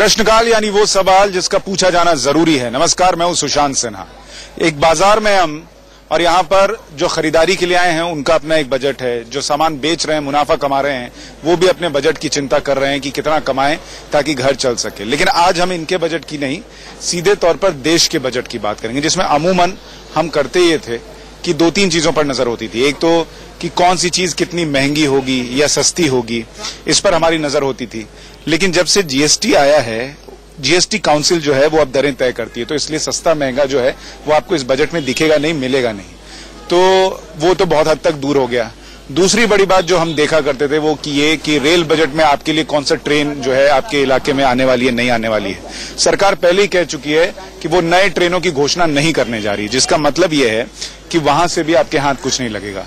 प्रश्नकाल यानी वो सवाल जिसका पूछा जाना जरूरी है। नमस्कार, मैं हूं सुशांत सिन्हा। एक बाजार में हम और यहां पर जो खरीदारी के लिए आए हैं उनका अपना एक बजट है, जो सामान बेच रहे हैं, मुनाफा कमा रहे हैं, वो भी अपने बजट की चिंता कर रहे हैं कि कितना कमाएं ताकि घर चल सके। लेकिन आज हम इनके बजट की नहीं, सीधे तौर पर देश के बजट की बात करेंगे, जिसमें अमूमन हम करते ये थे कि दो तीन चीजों पर नजर होती थी। एक तो कि कौन सी चीज कितनी महंगी होगी या सस्ती होगी, इस पर हमारी नजर होती थी। लेकिन जब से जीएसटी आया है, जीएसटी काउंसिल जो है वो अब दरें तय करती है, तो इसलिए सस्ता महंगा जो है वो आपको इस बजट में दिखेगा नहीं, मिलेगा नहीं। तो वो तो बहुत हद तक दूर हो गया। दूसरी बड़ी बात जो हम देखा करते थे वो कि रेल बजट में आपके लिए कौन सा ट्रेन जो है आपके इलाके में आने वाली है, नहीं आने वाली है। सरकार पहले ही कह चुकी है कि वो नए ट्रेनों की घोषणा नहीं करने जा रही, जिसका मतलब ये है कि वहां से भी आपके हाथ कुछ नहीं लगेगा।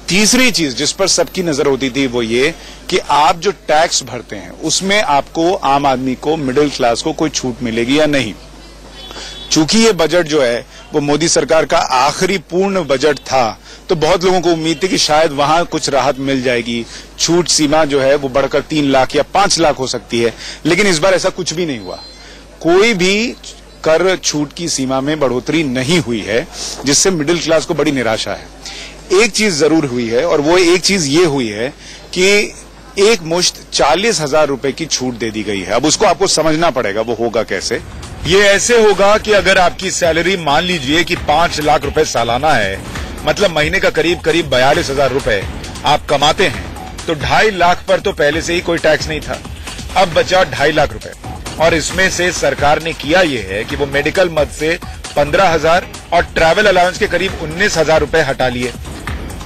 तीसरी चीज जिस पर सबकी नजर होती थी वो ये कि आप जो टैक्स भरते हैं उसमें आपको, आम आदमी को, मिडिल क्लास को कोई छूट मिलेगी या नहीं। चूंकि ये बजट जो है वो मोदी सरकार का आखिरी पूर्ण बजट था, तो बहुत लोगों को उम्मीद थी कि शायद वहां कुछ राहत मिल जाएगी, छूट सीमा जो है वो बढ़कर 3 लाख या 5 लाख हो सकती है। लेकिन इस बार ऐसा कुछ भी नहीं हुआ। कोई भी कर छूट की सीमा में बढ़ोतरी नहीं हुई है, जिससे मिडिल क्लास को बड़ी निराशा है। एक चीज जरूर हुई है, और वो एक चीज ये हुई है कि एक मुश्त 40,000 रुपए की छूट दे दी गई है। अब उसको आपको समझना पड़ेगा वो होगा कैसे। ये ऐसे होगा कि अगर आपकी सैलरी मान लीजिए कि 5 लाख रुपए सालाना है, मतलब महीने का करीब 42,000 रुपए आप कमाते हैं, तो 2.5 लाख पर तो पहले से ही कोई टैक्स नहीं था। अब बचा 2.5 लाख रुपए, और इसमें से सरकार ने किया यह है कि वो मेडिकल मद से 15,000 और ट्रैवल अलाउंस के करीब 19,000 रुपए हटा लिए,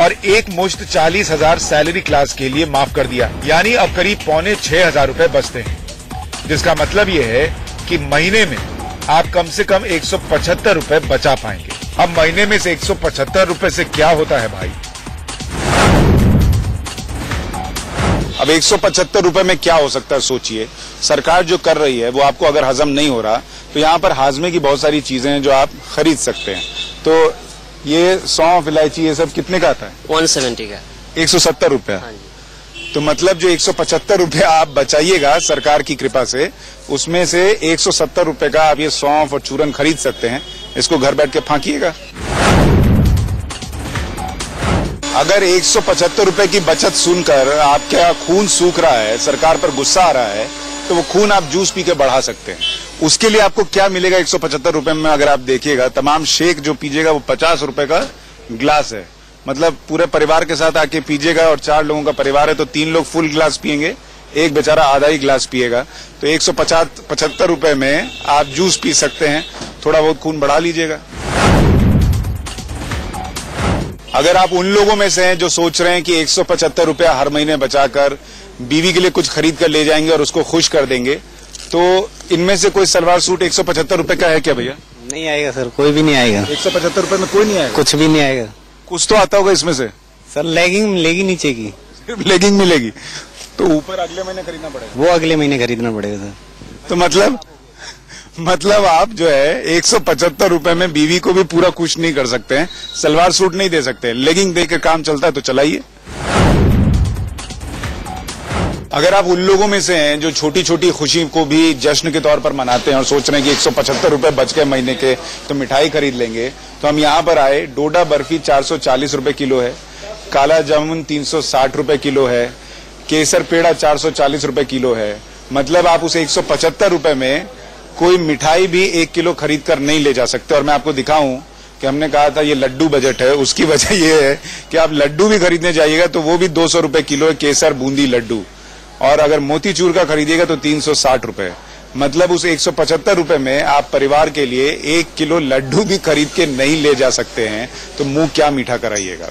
और एक मुश्त 40,000 सैलरी क्लास के लिए माफ कर दिया। यानी अब करीब 5,600 रुपए बचते हैं, जिसका मतलब यह है कि महीने में आप कम से कम 175 रुपए बचा पाएंगे। अब महीने में से 175 रुपए से क्या होता है भाई? अब 175 रुपए में क्या हो सकता है सोचिए। सरकार जो कर रही है वो आपको अगर हजम नहीं हो रहा, तो यहाँ पर हाजमे की बहुत सारी चीजें हैं जो आप खरीद सकते हैं। तो ये सौंफ, इलायची, ये सब कितने का आता है? 170 का। 170 रुपया। हाँ जी। तो मतलब जो 175 रुपया आप बचाइएगा सरकार की कृपा से, उसमें से 170 रुपए का आप ये सौंफ और चूरन खरीद सकते हैं। इसको घर बैठ के फांकिएगा। अगर 175 रुपए की बचत सुनकर आपका खून सूख रहा है, सरकार पर गुस्सा आ रहा है, तो वो खून आप जूस पी के बढ़ा सकते हैं। उसके लिए आपको क्या मिलेगा 175 रुपए में? अगर आप देखिएगा, तमाम शेक जो पीजिएगा वो 50 रुपए का ग्लास है। मतलब पूरे परिवार के साथ आके पीजिएगा, और 4 लोगों का परिवार है तो 3 लोग फुल ग्लास पियेंगे, एक बेचारा आधा ही ग्लास पिएगा। तो 175 रुपए में आप जूस पी सकते हैं। थोड़ा बहुत खून बढ़ा लीजिएगा। अगर आप उन लोगों में से हैं जो सोच रहे हैं कि 175 रुपया हर महीने बचाकर बीवी के लिए कुछ खरीद कर ले जाएंगे और उसको खुश कर देंगे, तो इनमें से कोई सलवार सूट 175 रुपए का है क्या भैया? नहीं आएगा सर, कोई भी नहीं आएगा। 175 रुपए में कोई नहीं आएगा? कुछ भी नहीं आएगा। कुछ तो आता होगा इसमें से सर। लेगिंग मिलेगी नीचे की, सिर्फ लेगिंग मिलेगी, तो ऊपर अगले महीने खरीदना पड़ेगा। वो अगले महीने खरीदना पड़ेगा सर। तो मतलब आप जो है 175 रुपए में बीवी को भी पूरा खुश नहीं कर सकते हैं, सलवार सूट नहीं दे सकते, लेगिंग देकर काम चलता है, तो चलाइए। अगर आप उन लोगों में से हैं जो छोटी छोटी खुशी को भी जश्न के तौर पर मनाते हैं और सोच रहे हैं कि 175 रुपए बच गए महीने के तो मिठाई खरीद लेंगे, तो हम यहाँ पर आए। डोडा बर्फी 440 रुपए किलो है, काला जामुन 360 रुपए किलो है, केसर पेड़ा 440 रुपए किलो है। मतलब आप उसे 175 रुपए में कोई मिठाई भी 1 किलो खरीद कर नहीं ले जा सकते। और मैं आपको दिखाऊं कि हमने कहा था ये लड्डू बजट है, उसकी वजह ये है कि आप लड्डू भी खरीदने जाइएगा तो वो भी 200 रुपए किलो है, केसर बूंदी लड्डू। और अगर मोतीचूर का खरीदिएगा तो 360 रुपए। मतलब उस 175 रुपए में आप परिवार के लिए 1 किलो लड्डू भी खरीद के नहीं ले जा सकते हैं, तो मुंह क्या मीठा कराइएगा।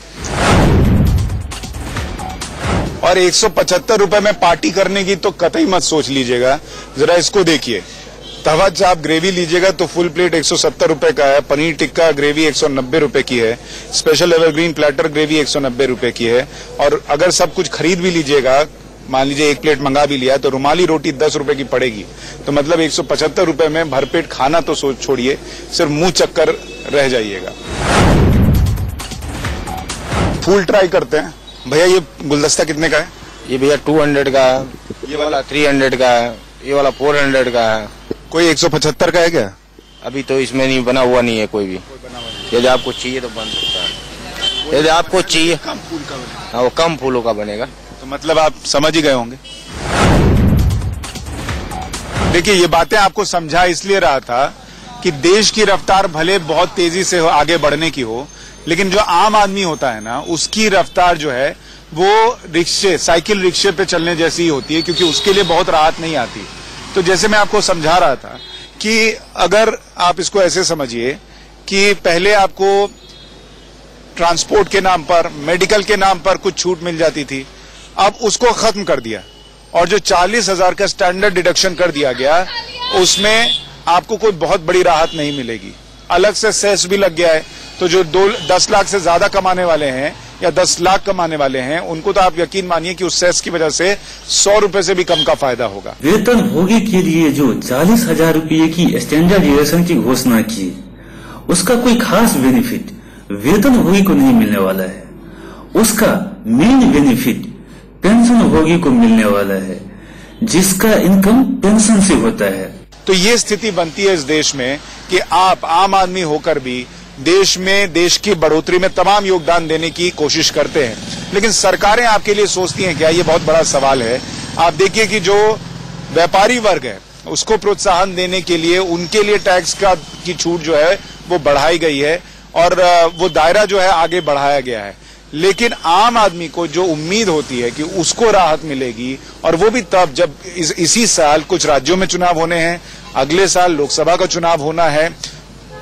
और 175 रुपए में पार्टी करने की तो कतई मत सोच लीजिएगा। जरा इसको देखिए, तवा चाप ग्रेवी लीजिएगा तो फुल प्लेट 170 रुपए का है, पनीर टिक्का ग्रेवी 190 रुपए की है, स्पेशल एवरग्रीन प्लेटर ग्रेवी 190 रुपए की है। और अगर सब कुछ खरीद भी लीजिएगा, मान लीजिए 1 प्लेट मंगा भी लिया, तो रुमाली रोटी 10 रुपए की पड़ेगी। तो मतलब 175 रुपए में भरपेट खाना तो छोड़िए, सिर्फ मुंह चक्कर रह जाइएगा। फूल ट्राई करते हैं। भैया ये गुलदस्ता कितने का है? ये भैया 200 का, ये वाला 300 का, ये वाला 400 का है। कोई 175 का है क्या? अभी तो इसमें नहीं बना हुआ नहीं है कोई भी। यदि आपको चाहिए तो बन सकता है, यदि आपको चाहिए। कम फूल का बनेगा। हाँ, वो कम फूलों का बनेगा। तो मतलब आप समझ ही गए होंगे। देखिए, ये बातें आपको समझा इसलिए रहा था कि देश की रफ्तार भले बहुत तेजी से आगे बढ़ने की हो, लेकिन जो आम आदमी होता है ना, उसकी रफ्तार जो है वो रिक्शे, साइकिल रिक्शे पे चलने जैसी ही होती है, क्योंकि उसके लिए बहुत राहत नहीं आती। तो जैसे मैं आपको समझा रहा था कि अगर आप इसको ऐसे समझिए कि पहले आपको ट्रांसपोर्ट के नाम पर, मेडिकल के नाम पर कुछ छूट मिल जाती थी, अब उसको खत्म कर दिया और जो 40,000 का स्टैंडर्ड डिडक्शन कर दिया गया, उसमें आपको कोई बहुत बड़ी राहत नहीं मिलेगी। अलग से सेस भी लग गया है, तो जो 10 लाख से ज्यादा कमाने वाले हैं या 10 लाख कमाने वाले हैं, उनको तो आप यकीन मानिए कि उस सेस की वजह से 100 रुपए से भी कम का फायदा होगा। वेतनभोगी के लिए जो 40,000 रुपये की स्टैंडर्डाइजेशन की घोषणा की, उसका कोई खास बेनिफिट वेतनभोगी को नहीं मिलने वाला है। उसका मेन बेनिफिट पेंशनभोगी को मिलने वाला है, जिसका इनकम पेंशन से होता है। तो ये स्थिति बनती है इस देश में कि आप आम आदमी होकर भी देश में, देश की बढ़ोतरी में तमाम योगदान देने की कोशिश करते हैं, लेकिन सरकारें आपके लिए सोचती हैं क्या? ये बहुत बड़ा सवाल है। आप देखिए कि जो व्यापारी वर्ग है, उसको प्रोत्साहन देने के लिए उनके लिए टैक्स की छूट जो है वो बढ़ाई गई है और वो दायरा जो है आगे बढ़ाया गया है। लेकिन आम आदमी को जो उम्मीद होती है कि उसको राहत मिलेगी, और वो भी तब जब इसी साल कुछ राज्यों में चुनाव होने हैं, अगले साल लोकसभा का चुनाव होना है,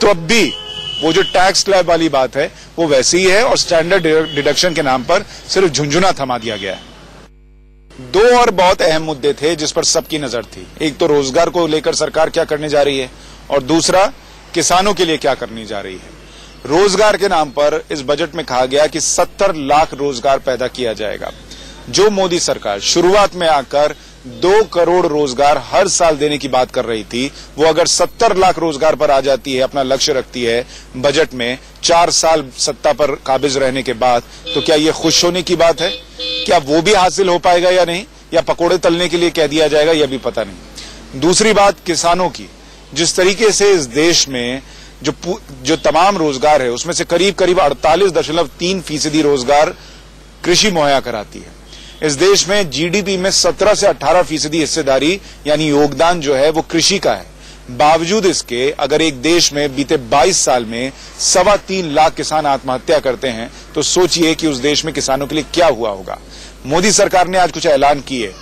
तो अब भी वो जो टैक्स स्लैब वाली बात है वो वैसी ही है और स्टैंडर्ड डिडक्शन के नाम पर सिर्फ झुंझुना थमा दिया गया है। दो और बहुत अहम मुद्दे थे जिस पर सबकी नजर थी। एक तो रोजगार को लेकर सरकार क्या करने जा रही है, और दूसरा किसानों के लिए क्या करने जा रही है। रोजगार के नाम पर इस बजट में कहा गया कि 70 लाख रोजगार पैदा किया जाएगा। जो मोदी सरकार शुरुआत में आकर 2 करोड़ रोजगार हर साल देने की बात कर रही थी, वो अगर 70 लाख रोजगार पर आ जाती है, अपना लक्ष्य रखती है बजट में 4 साल सत्ता पर काबिज रहने के बाद, तो क्या ये खुश होने की बात है? क्या वो भी हासिल हो पाएगा या नहीं, या पकोड़े तलने के लिए कह दिया जाएगा, यह भी पता नहीं। दूसरी बात किसानों की, जिस तरीके से इस देश में जो तमाम रोजगार है उसमें से करीब 48.3% रोजगार कृषि मुहैया कराती है। इस देश में जीडीपी में 17 से 18% हिस्सेदारी यानी योगदान जो है वो कृषि का है। बावजूद इसके अगर एक देश में बीते 22 साल में 3.25 लाख किसान आत्महत्या करते हैं, तो सोचिए कि उस देश में किसानों के लिए क्या हुआ होगा। मोदी सरकार ने आज कुछ ऐलान किए,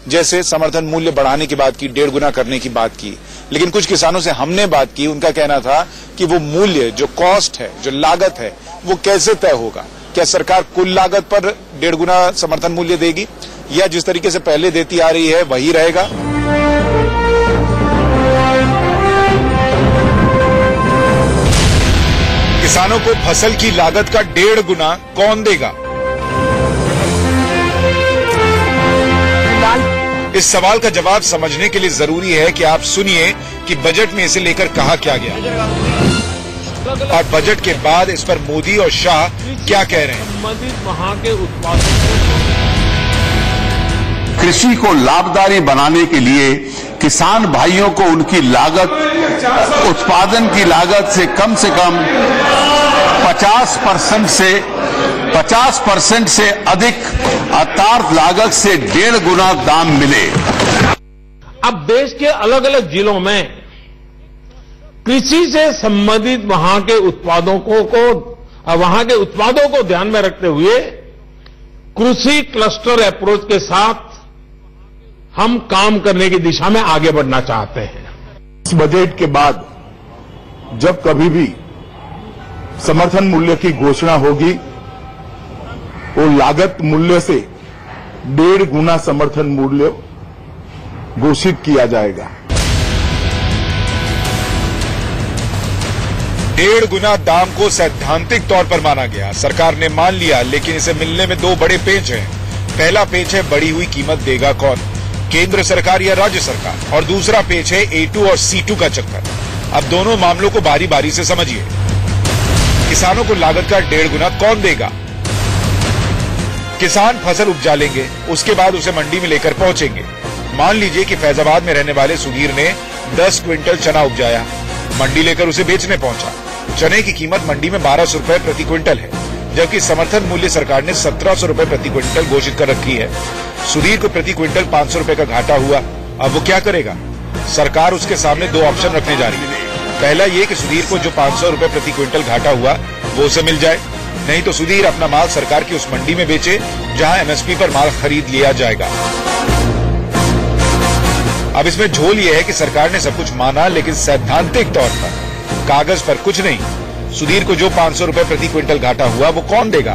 जैसे समर्थन मूल्य बढ़ाने की बात की, 1.5 गुना करने की बात की, लेकिन कुछ किसानों से हमने बात की, उनका कहना था कि वो मूल्य, जो कॉस्ट है, जो लागत है, वो कैसे तय होगा? क्या सरकार कुल लागत पर 1.5 गुना समर्थन मूल्य देगी, या जिस तरीके से पहले देती आ रही है वही रहेगा? किसानों को फसल की लागत का 1.5 गुना कौन देगा? इस सवाल का जवाब समझने के लिए जरूरी है कि आप सुनिए कि बजट में इसे लेकर कहा क्या गया, और बजट के बाद इस पर मोदी और शाह क्या कह रहे हैं। संबंधित वहां के उत्पादों कृषि को लाभदायी बनाने के लिए किसान भाइयों को उनकी लागत, उत्पादन की लागत से कम 50% से अधिक अर्थात लागत से 1.5 गुना दाम मिले। अब देश के अलग अलग जिलों में कृषि से संबंधित वहां के उत्पादों को ध्यान में रखते हुए कृषि क्लस्टर अप्रोच के साथ हम काम करने की दिशा में आगे बढ़ना चाहते हैं। इस बजट के बाद जब कभी भी समर्थन मूल्य की घोषणा होगी, वो लागत मूल्य से 1.5 गुना समर्थन मूल्य घोषित किया जाएगा। 1.5 गुना दाम को सैद्धांतिक तौर पर माना गया, सरकार ने मान लिया, लेकिन इसे मिलने में 2 बड़े पेच हैं। पहला पेच है बढ़ी हुई कीमत देगा कौन, केंद्र सरकार या राज्य सरकार, और दूसरा पेच है A2 और C2 का चक्कर। अब दोनों मामलों को बारी बारी से समझिए। किसानों को लागत का 1.5 गुना कौन देगा? किसान फसल उपजा लेंगे, उसके बाद उसे मंडी में लेकर पहुंचेंगे, मान लीजिए कि फैजाबाद में रहने वाले सुधीर ने 10 क्विंटल चना उपजाया, मंडी लेकर उसे बेचने पहुंचा। चने की कीमत मंडी में 1200 रुपए प्रति क्विंटल है, जबकि समर्थन मूल्य सरकार ने 1700 रुपए प्रति क्विंटल घोषित कर रखी है। सुधीर को प्रति क्विंटल 500 रुपए का घाटा हुआ। अब वो क्या करेगा? सरकार उसके सामने 2 ऑप्शन रखने जा रही है। पहला ये कि सुधीर को जो 500 रुपए प्रति क्विंटल घाटा हुआ वो उसे मिल जाए, नहीं तो सुधीर अपना माल सरकार की उस मंडी में बेचे जहां एमएसपी पर माल खरीद लिया जाएगा। अब इसमें झोल यह है कि सरकार ने सब कुछ माना, लेकिन सैद्धांतिक तौर पर कागज पर कुछ नहीं। सुधीर को जो 500 रुपए प्रति क्विंटल घाटा हुआ वो कौन देगा?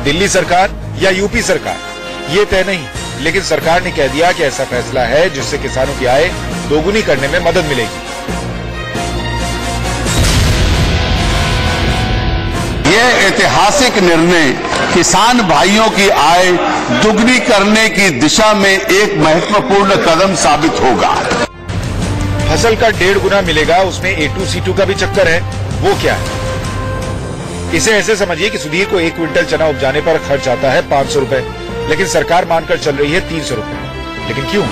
दिल्ली सरकार या यूपी सरकार? ये तय नहीं, लेकिन सरकार ने कह दिया कि ऐसा फैसला है जिससे किसानों की आय दोगुनी करने में मदद मिलेगी। यह ऐतिहासिक निर्णय किसान भाइयों की आय दुगनी करने की दिशा में एक महत्वपूर्ण कदम साबित होगा। फसल का 1.5 गुना मिलेगा, उसमें A2 C2 का भी चक्कर है। वो क्या है? इसे ऐसे समझिए कि सुधीर को 1 क्विंटल चना उपजाने पर खर्च आता है 500 रुपए, लेकिन सरकार मानकर चल रही है 300 रुपए। लेकिन क्यों?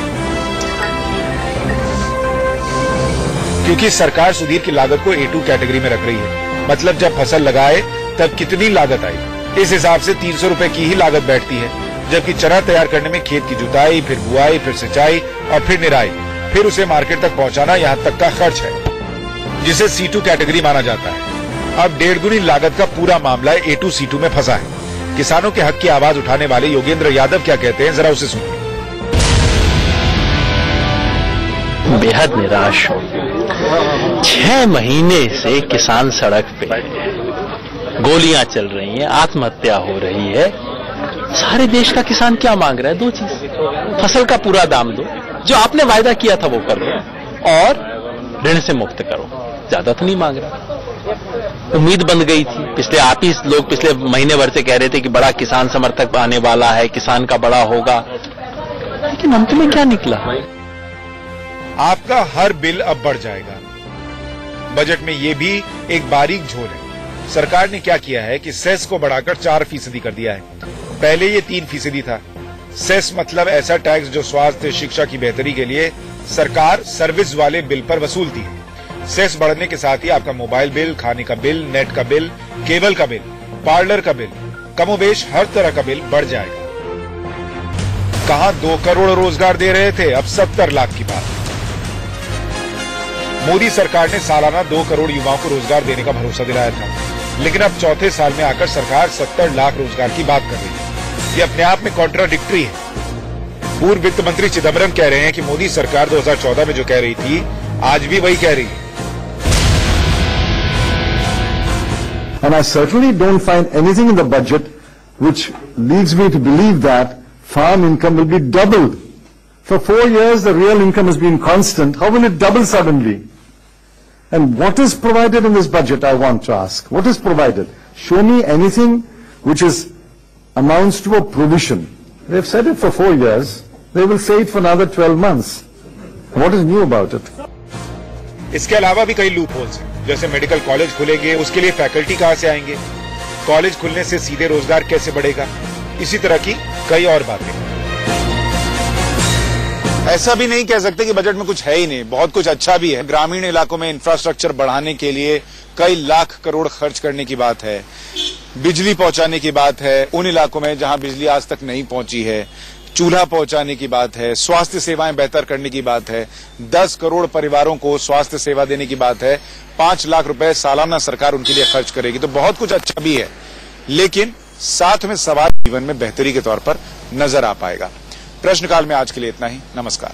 क्योंकि सरकार सुधीर की लागत को A2 कैटेगरी में रख रही है। मतलब जब फसल लगाए तब कितनी लागत आई, इस हिसाब से 300 रुपए की ही लागत बैठती है, जबकि चना तैयार करने में खेत की जुताई, फिर बुआई, फिर सिंचाई और फिर निराई, फिर उसे मार्केट तक पहुंचाना, यहां तक का खर्च है, जिसे C2 कैटेगरी माना जाता है। अब 1.5 गुनी लागत का पूरा मामला A2 C2 में फंसा है। किसानों के हक की आवाज उठाने वाले योगेंद्र यादव क्या कहते हैं, जरा उसे सुनिए। बेहद निराश हूं। 6 महीने से किसान सड़क पे, गोलियां चल रही हैं, आत्महत्या हो रही है। सारे देश का किसान क्या मांग रहा है? 2 चीज। फसल का पूरा दाम दो, जो आपने वायदा किया था वो कर दो, और ऋण से मुक्त करो। ज्यादा तो नहीं मांग रहा। उम्मीद बन गई थी, पिछले आप ही लोग पिछले महीने भर से कह रहे थे कि बड़ा किसान समर्थक आने वाला है, किसान का बड़ा होगा, लेकिन अंत में क्या निकला? आपका हर बिल अब बढ़ जाएगा। बजट में ये भी एक बारीक झोल है। सरकार ने क्या किया है कि सेस को बढ़ाकर 4% कर दिया है। पहले ये 3% था। सेस मतलब ऐसा टैक्स जो स्वास्थ्य शिक्षा की बेहतरी के लिए सरकार सर्विस वाले बिल पर वसूलती है। सेस बढ़ने के साथ ही आपका मोबाइल बिल, खाने का बिल, नेट का बिल, केबल का बिल, पार्लर का बिल, कमोबेश हर तरह का बिल बढ़ जाएगा। कहां 2 करोड़ रोजगार दे रहे थे, अब 70 लाख की बात। मोदी सरकार ने सालाना 2 करोड़ युवाओं को रोजगार देने का भरोसा दिलाया था, लेकिन अब चौथे साल में आकर सरकार 70 लाख रोजगार की बात कर रही है। ये अपने आप में कॉन्ट्राडिक्टरी है। पूर्व वित्त मंत्री चिदम्बरम कह रहे हैं कि मोदी सरकार 2014 में जो कह रही थी आज भी वही कह रही है। And I certainly don't find anything in the budget which leads me to believe that farm income will be doubled. For 4 years the real income has been constant. How will it double suddenly? And what is provided in this budget, I want to ask. What is provided? Show me anything which amounts to a provision. They've said it for 4 years. They will say it for another 12 months. What is new about it? इसके अलावा भी कई loop holes हैं, जैसे medical college खुलेंगे, उसके लिए faculty कहां से आएंगे, कॉलेज खुलने से सीधे रोजगार कैसे बढ़ेगा, इसी तरह की कई और बातें। ऐसा भी नहीं कह सकते कि बजट में कुछ है ही नहीं, बहुत कुछ अच्छा भी है। ग्रामीण इलाकों में इंफ्रास्ट्रक्चर बढ़ाने के लिए कई लाख करोड़ खर्च करने की बात है, बिजली पहुंचाने की बात है उन इलाकों में जहां बिजली आज तक नहीं पहुंची है, चूल्हा पहुंचाने की बात है, स्वास्थ्य सेवाएं बेहतर करने की बात है, 10 करोड़ परिवारों को स्वास्थ्य सेवा देने की बात है, 5 लाख रुपए सालाना सरकार उनके लिए खर्च करेगी। तो बहुत कुछ अच्छा भी है, लेकिन साथ में सवाल जीवन में बेहतरी के तौर पर नजर आ पाएगा। प्रश्नकाल में आज के लिए इतना ही। नमस्कार।